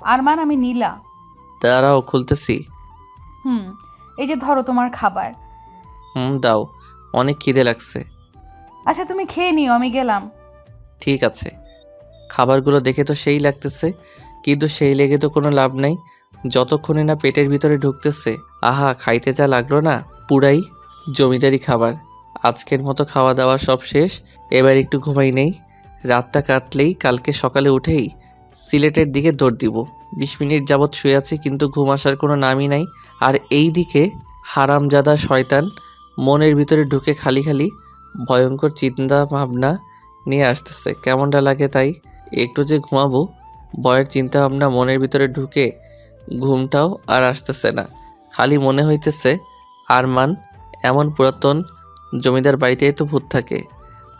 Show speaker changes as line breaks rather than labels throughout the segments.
আরমান, আমি নীলা।
দাঁড়াও, খুলতেছি।
হুম, এই যে ধরো তোমার খাবার।
দাও, অনেক খিদে লাগছে।
আচ্ছা, তুমি খেয়ে নিও, আমি গেলাম।
ঠিক আছে। খাবারগুলো দেখে তো সেই লাগতেছে, কিন্তু সেই লেগে তো কোনো লাভ নাই যতক্ষণে না পেটের ভিতরে ঢুকতেছে। আহা, খাইতে যা লাগলো না, পুরাই জমিদারি খাবার। আজকের মতো খাওয়া দাওয়া সব শেষ, এবার একটু ঘুমাই নেই। রাতটা কাটলেই কালকে সকালে উঠেই সিলেটের দিকে দৌড় দিব। 20 মিনিট যাবৎ শুয়ে আছি, কিন্তু ঘুম আসার কোনো নামই নাই। আর এই দিকে হারামজাদা শয়তান মনের ভিতরে ঢুকে খালি খালি ভয়ঙ্কর চিন্তা ভাবনা নিয়ে আসতেছে। কেমনটা লাগে তাই? একটু যে ঘুমাবো, ভয়ের চিন্তা ভাবনা মনের ভিতরে ঢুকে ঘুমটাও আর আসতেছে না। খালি মনে হইতেছে আরমান এমন পুরাতন জমিদার বাড়িতেই তো ভূত থাকে।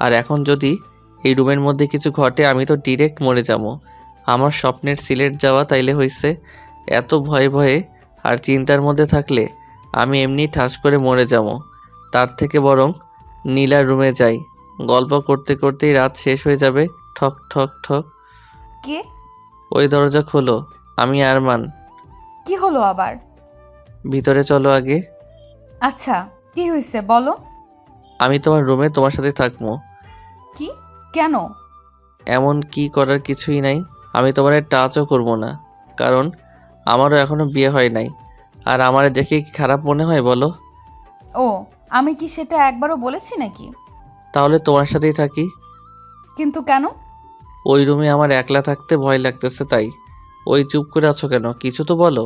আর এখন যদি এই রুমের মধ্যে কিছু ঘটে, আমি তো ডিরেক্ট মরে যাবো। আমার স্বপ্নের সিলেট যাওয়া তাইলে হইছে। এত ভয়ে ভয়ে আর চিন্তার মধ্যে থাকলে আমি এমনি ঠাস করে মরে যাবো। তার থেকে বরং নীলার রুমে যাই। গল্প করতে করতেই রাত শেষ হয়ে যাবে। ঠক ঠক ঠক।
কে?
ওই দরজা খোলো, আমি আরমান।
কি হলো আবার?
ভিতরে চলো আগে।
আচ্ছা, কি হয়েছে বলো।
আমি তোমার রুমে তোমার সাথে থাকবো।
কি? কেন?
এমন কি করার কিছুই নাই। আমি তোমার টাচও করবো না, কারণ আমারও এখনো বিয়ে হয় নাই। আর আমারে দেখে কি খারাপ মনে হয় বলো?
ও, আমি কি সেটা একবারও বলেছি নাকি?
তাহলে তোমার সাথেই থাকি।
কিন্তু কেন?
ওই রুমে আমার একলা থাকতে ভয় লাগতেছে তাই। ওই চুপ করে আছো কেন, কিছু তো বলো।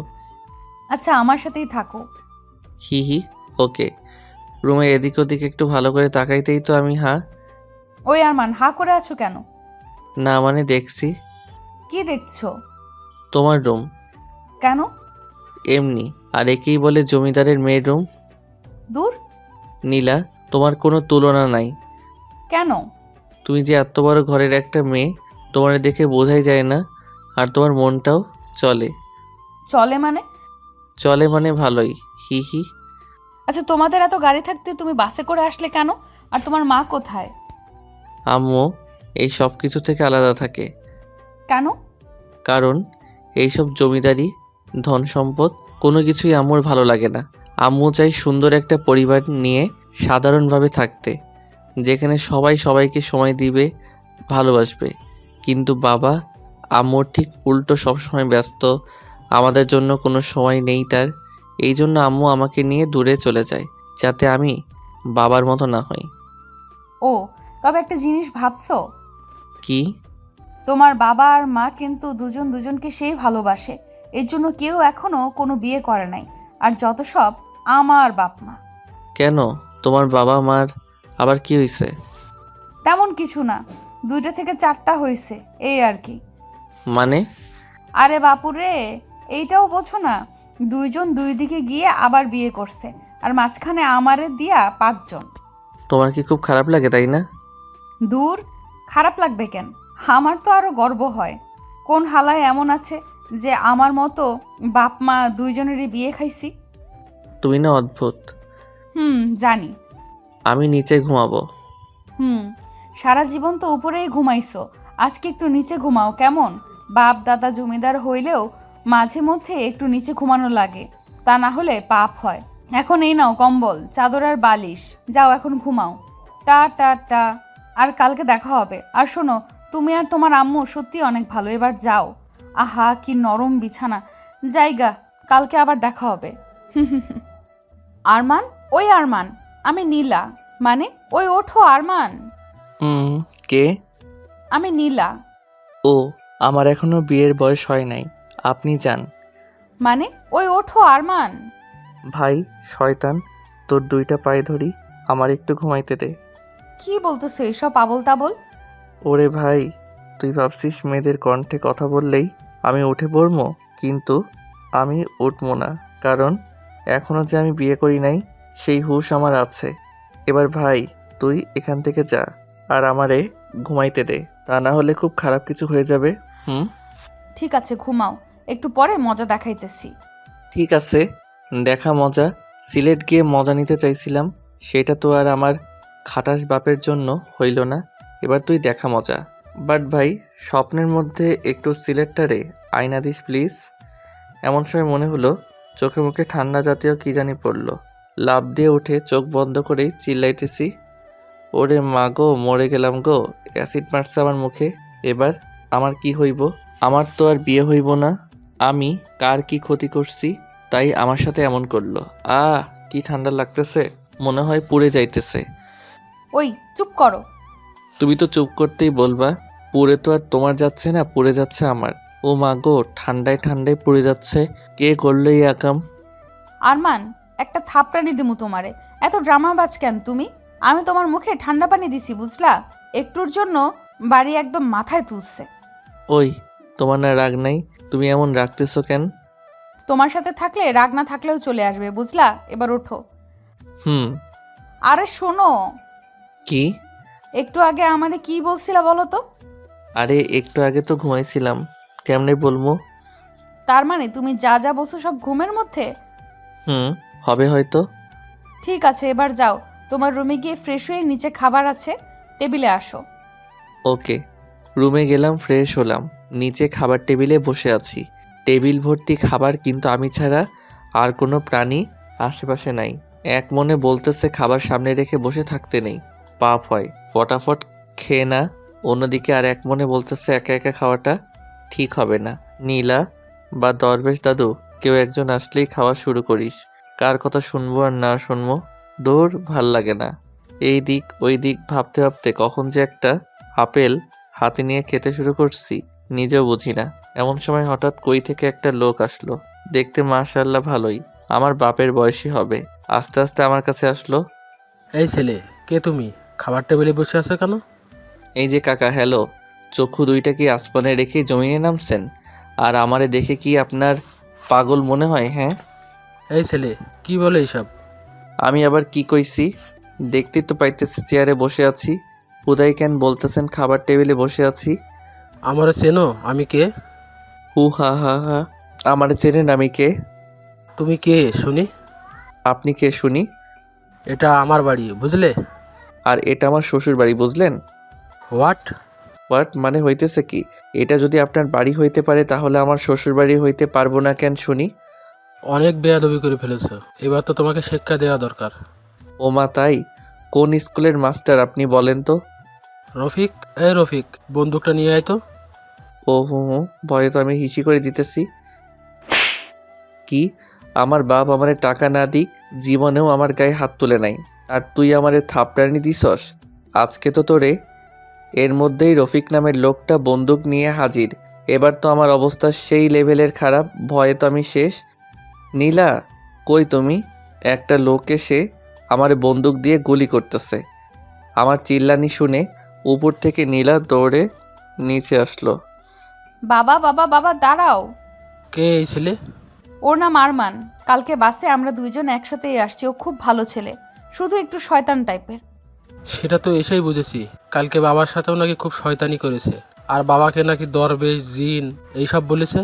আচ্ছা, আমার সাথেই থাকো।
হি হি। ওকে। রুমের এদিক ওদিক একটু ভালো করে তাকাইতেই তো আমি হা
ওই আরমান, হা করে আছো কেন?
না মানে দেখছি।
কি দেখছো?
তোমার রুম।
কেন?
এমনি। আর একেই বলে জমিদারের মেয়ের রুম।
দূর।
নীলা, তোমার কোনো তুলনা নাই।
কেন?
তুমি যে এত বড় ঘরের একটা মেয়ে, তোমার দেখে বোঝাই যায় না। আর তোমার মনটাও চলে।
চলে মানে?
চলে মানে ভালোই। হি হি।
আচ্ছা, তোমাদের এত গাড়ি থাকতে তুমি বাসে করে আসলে কেন? আর তোমার মা কোথায়?
আম্মু এই সব কিছু থেকে আলাদা থাকে।
কেন?
কারণ এইসব জমিদারি, ধন সম্পদ কোনো কিছুই আম্মুর ভালো লাগে না। আম্মু চাই সুন্দর একটা পরিবার নিয়ে সাধারণভাবে থাকতে, যেখানে সবাই সবাইকে সময় দিবে, ভালোবাসবে। কিন্তু বাবা আম্মুর ঠিক উল্টো, সবসময় ব্যস্ত। আমাদের জন্য কোনো সময় নেই তার। এই জন্য আম্মু আমাকে নিয়ে দূরে চলে যায়, যাতে আমি বাবার মতো না হই।
ও, তবে একটা জিনিস ভাবছো?
কি?
তোমার বাবা আর মা কিন্তু দুজন দুজনকে সেই ভালোবাসে। এর জন্য কেউ এখনো কোনো বিয়ে করে নাই। আর যত সব আমার বাপ মা।
কেন? তোমার বাবা মার আবার কি হয়েছে?
তেমন কিছু না, 2টা থেকে 4টা হয়েছে, এই আর কি।
মানে?
আরে বাপুরে, এইটাও বোঝো না? 2জন 2 দিকে গিয়ে আবার বিয়ে করছে। আর মাঝখানে আমারে দিয়া 5জন।
তোমার কি খুব খারাপ লাগে তাই না?
দূর, খারাপ লাগবে কেন? আমার তো আরো গর্ব হয়। কোন হালায় এমন আছে যে আমার মতো বাপ মা 2জনেরই বিয়ে খাইছি?
তুমি না অদ্ভুত।
জানি।
আমি নিচে ঘুমাবো।
হুম, সারা জীবন তো উপরেই ঘুমাইছো। আজকে একটু নিচে ঘুমাও কেমন? বাপ দাদা জমিদার হইলেও মাঝে মধ্যে একটু নিচে ঘুমানো লাগে, তা না হলে পাপ হয়। এখন এই নাও কম্বল, চাদর আর বালিশ, যাও এখন ঘুমাও। টা টা টা। আর কালকে দেখা হবে। আর শোনো, তুমি আর তোমার আম্মু সত্যি অনেক ভালো, এবার যাও। আহা, কি নরম বিছানা। জায়গা, কালকে আবার দেখা হবে। আরমান, ওই আরমান, আমি নীলা। মানে, ওই ওঠো আরমান।
হুম। কে?
আমি নীলা।
ও, আমার এখনো বিয়ের বয়স হয় নাই। আপনি যান।
মানে, ওই ওঠো আরমান।
ভাই শয়তান, তোর 2টা পায়ে ধরি, আমার একটু ঘুমাইতে দে।
কি বলতেছো এসব আবল তাবল?
ওরে ভাই, তুই ভাবছিস মেয়েদের কণ্ঠে কথা বললেই আমি উঠে পড়বো? কিন্তু আমি উঠবো না, কারণ এখনো যে আমি বিয়ে করি নাই সেই হুঁশ আমার আছে। এবার ভাই, তুই এখান থেকে যা, আর আমারে ঘুমাইতে দে, তা না হলে খুব খারাপ কিছু হয়ে যাবে। হুম।
ঠিক আছে, ঘুমাও। একটু পরে মজা দেখাইতেছি।
ঠিক আছে, দেখা মজা। সিলেট গিয়ে মজা নিতে চাইছিলাম, সেটা তো আর আমার খাটাস বাপের জন্য হইল না। এবার তুই দেখা মজা। বাট ভাই, স্বপ্নের মধ্যে একটু সিলেক্টারে আয়না দিস প্লিজ। এমন সময় মনে হলো চোখে মুখে ঠান্ডা জাতীয় কি জানি পড়লো। লাফ দিয়ে উঠে চোখ বন্ধ করেই চিল্লাইতেছি, ওরে মা গো, মরে গেলাম গো, অ্যাসিড মারছে আমার মুখে। এবার আমার কি হইব? আমার তো আর বিয়ে হইব না। আমি কার কি ক্ষতি করছি তাই আমার সাথে এমন করলো? কি ঠান্ডা লাগতেছে, মনে হয় পুড়ে যাইতেছে।
ওই চুপ করো।
তুমি তো চুপ করতেই বলবা। পুড়ে তো আর তোমার যাচ্ছে না, পুড়ে যাচ্ছে আমার। ও মা গো, ঠান্ডায় ঠান্ডায় পুড়ে যাচ্ছে। কে করলো এই আকাম?
আরমান, একটা থাপড়ানি দিমু তোমারে। এত ড্রামাবাজ কেন তুমি? আমি তোমার মুখে ঠান্ডা পানি দিছি, বুঝলা? একটুর জন্য বাড়ি একদম মাথায় তুলছে।
ওই, তোমার না রাগ নাই? তুমি এমন রাখতেছো কেন?
তোমার সাথে থাকলে রাগ না থাকলেও চলে আসবে, বুঝলা? এবার ওঠো।
হুম।
আরে শোনো,
কি?
একটু আগে আমারে কি বলছিলা বলো তো?
আরে একটু আগে তো ঘুমাইছিলাম, কেমনে বলবো?
তার মানে তুমি যা যা বলছো সব ঘুমের মধ্যে?
হুম, হবে হয়তো।
ঠিক আছে, এবার যাও, তোমার রুমে গিয়ে ফ্রেশ হয়ে নিচে খাবার আছে, টেবিলে আসো।
ওকে। রুমে গেলাম, ফ্রেশ হলাম, নিচে খাবার টেবিলে বসে আছি। টেবিল ভর্তি খাবার, কিন্তু আমি ছাড়া আর কোনো প্রাণী আশেপাশে নাই। এক মনে বলতেছে খাবার সামনে রেখে বসে থাকতে নেই, পাপ হয়, ফটাফট খেয়ে না। অন্যদিকে আর এক মনে বলতেছে একা একা খাওয়াটা ঠিক হবে না। নীলা বা দরবেশ দাদু, কেউ একজন আসলেই খাওয়া শুরু করিস। কার কথা শুনবো আর না শুনবো, দৌড়, ভাল লাগে না। এই দিক ওই দিক ভাবতে ভাবতে কখন যে একটা আপেল হাতে নিয়ে খেতে শুরু করছি নিজেও বুঝি না। এমন সময় হঠাৎ কই থেকে একটা লোক আসলো। দেখতে মাশাআল্লাহ ভালোই, আমার বাপের বয়সী হবে। আস্তে আস্তে আমার কাছে আসলো।
এই ছেলে, কে তুমি? খাবার টেবিলে বসে আছো কেন?
এই যে কাকা, হ্যালো। চক্ষু দুইটা কি আসমানে রেখে জমিয়ে নামছেন? আর আমারে দেখে কি আপনার পাগল মনে হয়? হ্যাঁ।
এই ছেলে, কি বলে এইসব?
আমি আবার কি কইছি? দেখতেই তো পাইতেছি চেয়ারে বসে আছি। হুদাই কেন বলতেছেন খাবার টেবিলে বসে আছি?
আমারে চেনো? আমি কে?
হু হা হা হা। আমারে চেনেন? আমি কে?
তুমি কে শুনি?
আপনি কে শুনি?
এটা আমার বাড়ি, বুঝলে?
আর এটা আমার শ্বশুর বাড়ি, বুঝলেন?
হোয়াট?
হোয়াট মানে হইতেছে কি? এটা যদি আপনার বাড়ি হইতে পারে তাহলে আমার শ্বশুর বাড়ি হইতে পারবো না কেন শুনি?
অনেক বেয়াদবি করে ফেলেছো, এবার তো তোমাকে শিক্ষা দেওয়া দরকার।
ও মা, তাই? কোন স্কুলের মাস্টার আপনি বলেন তো?
রফিক, এই রফিক, বন্দুকটা নিয়ে আয় তো।
ও হো, ভয়ে তো আমি হিসি করে দিতেছি। কি? আমার বাপ আমারে টাকা না দিক জীবনেও আমার গায়ে হাত তুলে নাই, আর তুই আমারে থাপড়ানি দিছস? আজকে তো তোরে। এর মধ্যেই রফিক নামের লোকটা বন্দুক নিয়ে হাজির। এবার তো আমার অবস্থা সেই লেভেলের খারাপ, ভয়ে তো আমি শেষ। নীলা, কই তুমি? একটা লোক এসে আমারে বন্দুক দিয়ে গুলি করতেছে। আমার চিল্লানি শুনে উপর থেকে নীলা দৌড়ে নিচে আসলো।
বাবা বাবা বাবা, দাঁড়াও।
কে এই ছেলে?
ওর নাম আরমান। কালকে বাসে আমরা দুইজন একসাথেই আসছি। ও খুব ভালো ছেলে, শুধু একটু শয়তান টাইপের।
সেটা তো এসেই বুঝেছি, কালকে বাবার সাথেও নাকি খুব শয়তানি করেছে, আর বাবাকে নাকি দরবেশ, জিন এইসব বলেছে।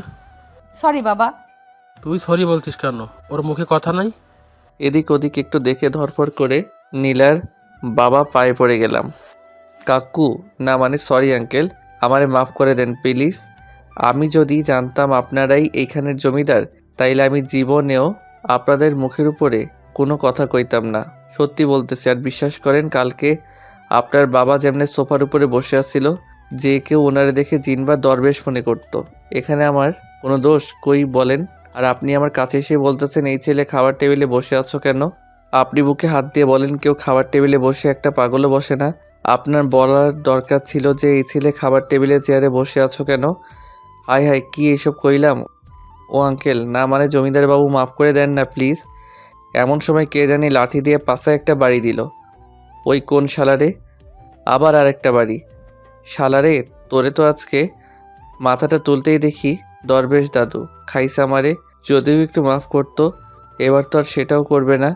সরি বাবা।
তুই সরি বলতিস কেন? ওর মুখে কথা নাই?
এদিক ওদিক একটু দেখে ধরফর করে নীলার বাবা পায়ে পড়ে গেলাম। কাকু, না মানে সরি আঙ্কেল, আমারে মাফ করে দেন প্লিজ। আমি যদি জানতাম আপনারাই এইখানের জমিদার, তাইলে আমি জীবনেও আপনাদের মুখের উপরে কোনো কথা কইতাম না। সত্যি বলতেছি, আর বিশ্বাস করেন কালকে আপনার বাবা যেমনে সোফার উপরে বসে আছিল, যে কেউ ওনারে দেখে জিন বা দরবেশ মনে করত। এখানে আমার কোনো দোষ কই বলেন? আর আপনি আমার কাছে এসে বলতেছেন এই ছেলে খাবার টেবিলে বসে আছো কেন? আপনি বুকে হাত দিয়ে বলেন কেউ খাবার টেবিলে বসে একটা পাগলও বসে না। আপনার বলার দরকার ছিল যে এই ছেলে খাবার টেবিলে চেয়ারে বসে আছো কেন? হায় হায়, কি এসব কইলাম? ও আঙ্কেল, না মানে জমিদার বাবু, মাফ করে দেন না প্লিজ। এমন সময় কে জানি লাঠি দিয়ে পাশায় একটা বাড়ি দিল। ওই কোন শালারে? আবার আরেকটা বাড়ি। শালারে, তোরে তো আজকে। মাথাটা তুলতেই দেখি দরবেশ দাদু খাইছে আমারে। যদিও একটু মাফ করতো, এবার তো আর সেটাও করবে না।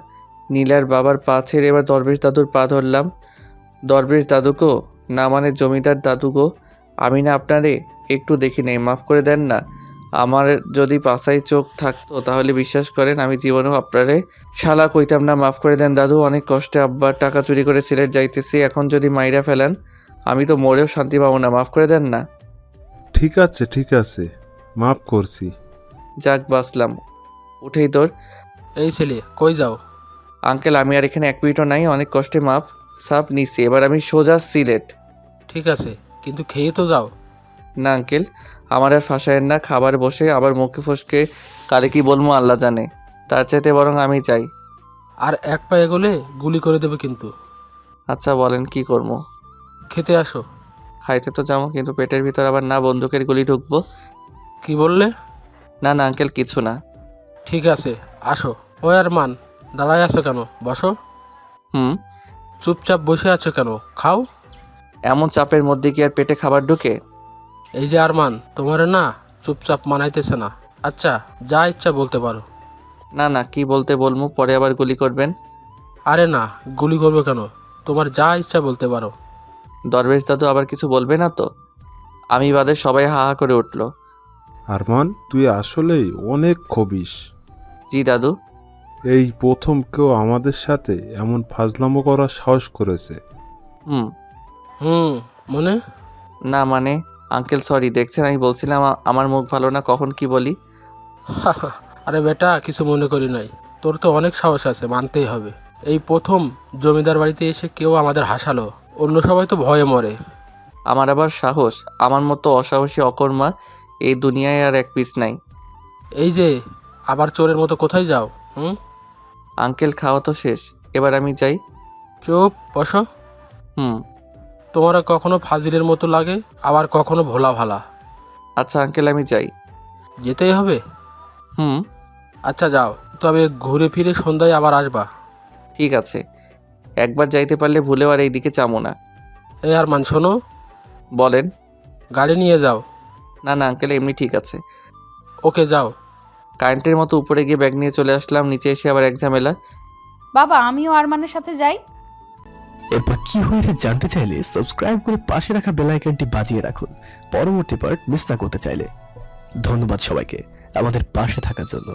নীলার বাবার পা ছেড়ে এবার দরবেশ দাদুর পা ধরলাম। দরবেশ দাদুকো, না মানে জমিদার দাদুকো, আমি না আপনারে একটু দেখি নেই, মাফ করে দেন না। আমার যদি পাশায় চোখ থাকতো তাহলে বিশ্বাস করেন আমি জীবনেও আপনারে শালা কইতাম না। মাফ করে দেন দাদু, অনেক কষ্টে আব্বার টাকা চুরি করে সিলেট যাইতেছি, এখন যদি মাইরা ফেলেন আমি তো মরেও শান্তি পাবো না, মাফ করে দেন না।
ঠিক আছে, মাফ করছি।
যাক বাঁচলাম। উঠেই তোর।
এই ছেলে কই যাও?
আঙ্কেল আমি আর এখানে 1 মিনিটও নাই, অনেক কষ্টে মাপ সাপ নিচ্ছি, এবার আমি সোজা সিলেট।
ঠিক আছে, কিন্তু খেয়ে তো যাও।
না আঙ্কেল, আমার আর ফাঁসায়েন না, খাবার বসে আবার মুখে ফসকে কারে কি বলবো আল্লাহ জানে, তার চাইতে বরং আমি চাই।
আর এক পা এগোলে গুলি করে দেবে কিন্তু।
আচ্ছা বলেন কি করবো?
খেতে আসো।
খাইতে তো যাবো, কিন্তু পেটের ভিতর আবার না বন্দুকের গুলি ঢুকবো।
কি বললে?
না না আঙ্কেল, কিছু না।
ঠিক আছে আসো। ওই আর মান, দাঁড়ায় আছো কেন? বসো।
হুম।
চুপচাপ বসে আছো কেন? খাও।
এমন চাপের মধ্যে কি আর পেটে খাবার ঢুকে?
এই যে আরমান, তোমার না চুপচাপ মানাইতেছে না। আচ্ছা যা ইচ্ছা বলতে পারো।
না না, কি বলতে বলবো, পরে আবার গুলি করবেন।
আরে না, গুলি করবো কেন? তোমার যা ইচ্ছা বলতে পারো।
দরবেশ দাদু আবার কিছু বলবে না তো? আমি বাদে সবাই হা হা করে উঠল।
আরমান, তুই আসলেই অনেক খবিস।
জি দাদু।
এই প্রথম কেউ আমাদের সাথে এমন ফাজলামো করার সাহস করেছে।
হুম।
মনে
না মানে আঙ্কেল সরি, দেখছেন আমি বলছিলাম আমার মুখ ভালো না, কখন কি বলি।
আরে বেটা, কিছু মনে করি নাই। তোর তো অনেক সাহস আছে, মানতেই হবে। এই প্রথম জমিদার বাড়িতে এসে কেউ আমাদের হাসালো, অন্য সবাই তো ভয়ে মরে।
আমার আবার সাহস? আমার মতো অসাহসী অকর্মা এই দুনিয়ায় আর 1 পিস নাই।
এই যে আবার চোরের মতো কোথায় যাও?
আঙ্কেল খাওয়া তো শেষ, এবার আমি যাই।
চুপ বসো।
হুম।
তোমরা কখনো ফাজিলের মতো লাগে, আবার কখনো ভোলা ভালা।
আচ্ছা আঙ্কেল আমি যাই।
যেতেই হবে?
হুম।
আচ্ছা যাও, তবে ঘুরে ফিরে সন্ধ্যায় আবার আসবা।
ঠিক আছে, একবার যাইতে পারলে ভুলেও আর এইদিকে চামো না।
এই আর মান শোনো।
বলেন।
গাড়ি নিয়ে যাও।
না না আঙ্কেল, এমনি ঠিক আছে।
ওকে যাও।
কারেন্টের মতো উপরে গিয়ে ব্যাগ নিয়ে চলে আসলাম, নিচে এসে আবার এক ঝামেলা।
বাবা আমিও আরমানের সাথে যাই।
এরপর কি হয়েছে জানতে চাইলে সাবস্ক্রাইব করে পাশে রাখা বেল আইকনটি বাজিয়ে রাখুন পরবর্তী পার্ট মিস না করতে চাইলে। ধন্যবাদ সবাইকে আমাদের পাশে থাকার জন্য।